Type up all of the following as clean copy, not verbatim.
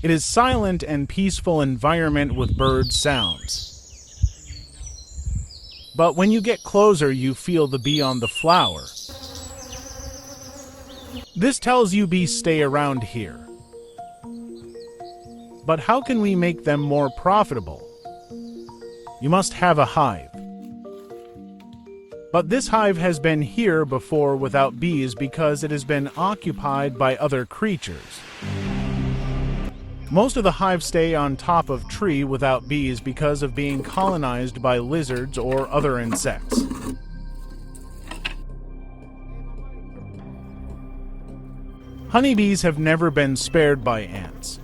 It is silent and peaceful environment with bird sounds. But when you get closer, you feel the bee on the flower. This tells you bees stay around here. But how can we make them more profitable? You must have a hive. But this hive has been here before without bees because it has been occupied by other creatures. Most of the hives stay on top of tree without bees because of being colonized by lizards or other insects. Honeybees have never been spared by ants.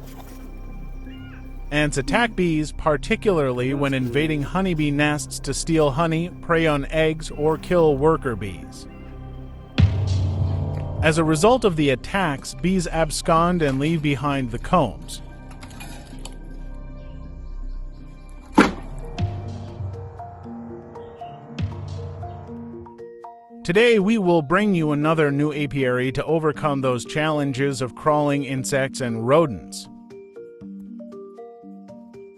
Ants attack bees, particularly when invading honeybee nests to steal honey, prey on eggs, or kill worker bees. As a result of the attacks, bees abscond and leave behind the combs. Today we will bring you another new apiary to overcome those challenges of crawling insects and rodents.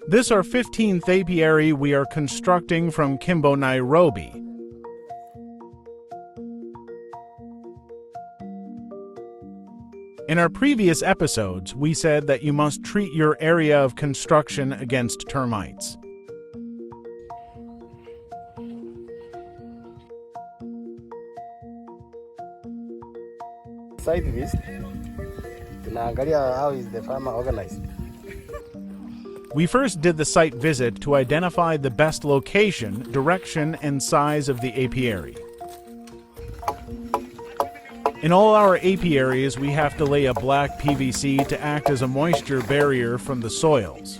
This our 15th apiary we are constructing from Kimbo, Nairobi. In our previous episodes, we said that you must treat your area of construction against termites. Site visit, tunaangalia how is the farmer organized. We first did the site visit to identify the best location, direction, and size of the apiary. In all our apiaries, we have to lay a black PVC to act as a moisture barrier from the soils.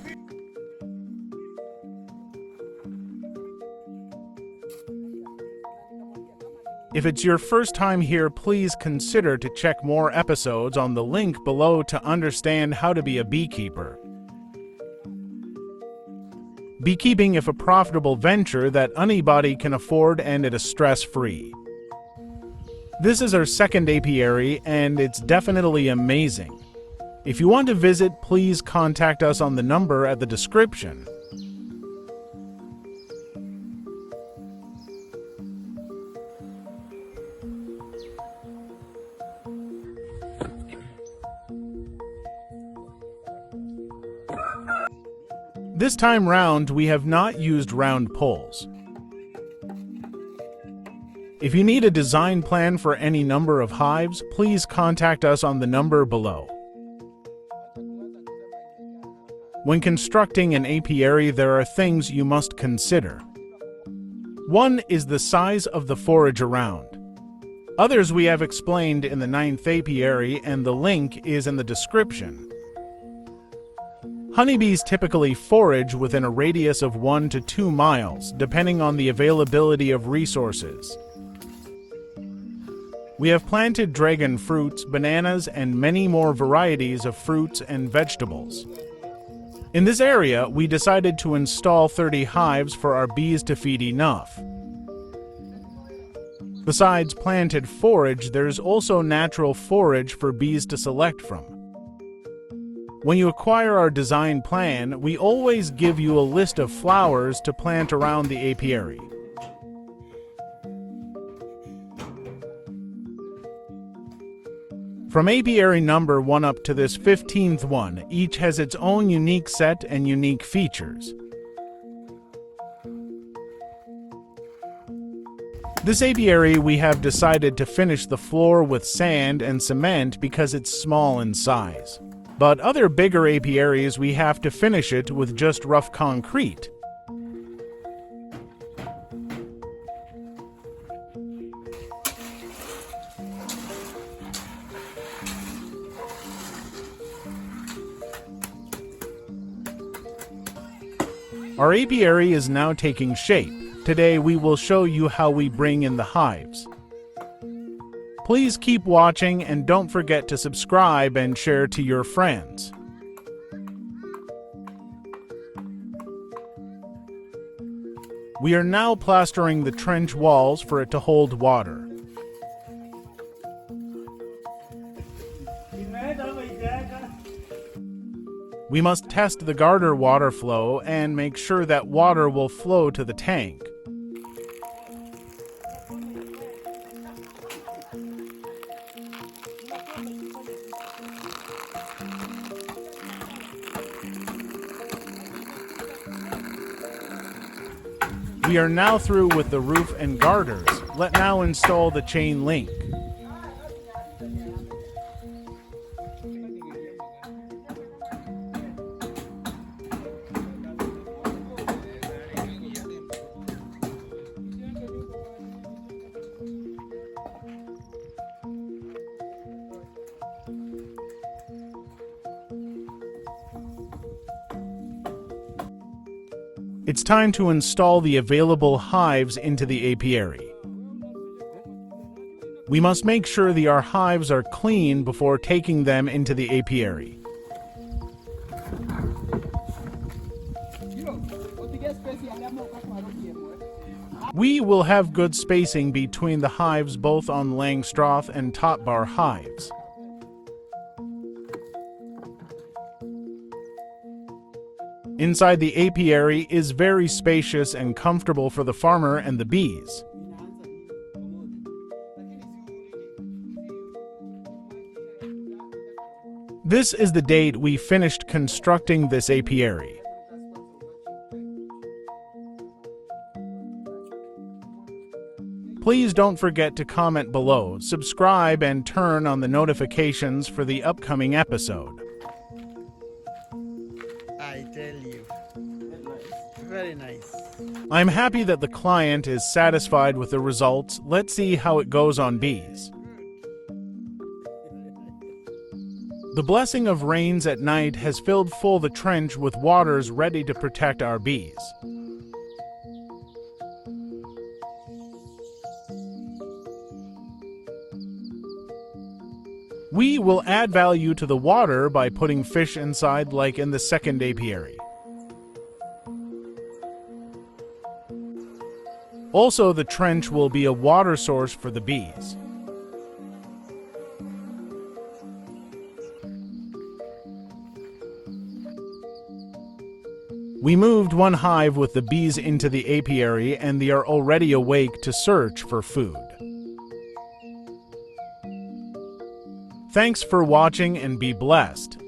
If it's your first time here, please consider to check more episodes on the link below to understand how to be a beekeeper. Beekeeping is a profitable venture that anybody can afford and it is stress-free. This is our second apiary and it's definitely amazing. If you want to visit, please contact us on the number at the description. This time round, we have not used round poles. If you need a design plan for any number of hives, please contact us on the number below. When constructing an apiary, there are things you must consider. One is the size of the forage around. Others we have explained in the 9th apiary, and the link is in the description. Honeybees typically forage within a radius of 1 to 2 miles, depending on the availability of resources. We have planted dragon fruits, bananas, and many more varieties of fruits and vegetables. In this area, we decided to install 30 hives for our bees to feed enough. Besides planted forage, there's also natural forage for bees to select from. When you acquire our design plan, we always give you a list of flowers to plant around the apiary. From apiary number 1 up to this 15th one, each has its own unique set and unique features. This apiary we have decided to finish the floor with sand and cement because it's small in size. But other bigger apiaries we have to finish it with just rough concrete. Our apiary is now taking shape. Today we will show you how we bring in the hives. Please keep watching and don't forget to subscribe and share to your friends. We are now plastering the trench walls for it to hold water. We must test the garter water flow and make sure that water will flow to the tank. We are now through with the roof and garters. Let's now install the chain link. It's time to install the available hives into the apiary. We must make sure our hives are clean before taking them into the apiary. We will have good spacing between the hives both on Langstroth and top bar hives. Inside the apiary is very spacious and comfortable for the farmer and the bees. This is the date we finished constructing this apiary. Please don't forget to comment below, subscribe, and turn on the notifications for the upcoming episode. I tell you, very nice. I'm happy that the client is satisfied with the results. Let's see how it goes on bees. The blessing of rains at night has filled full the trench with waters ready to protect our bees. We will add value to the water by putting fish inside like in the second apiary. Also, the trench will be a water source for the bees. We moved one hive with the bees into the apiary and they are already awake to search for food. Thanks for watching and be blessed.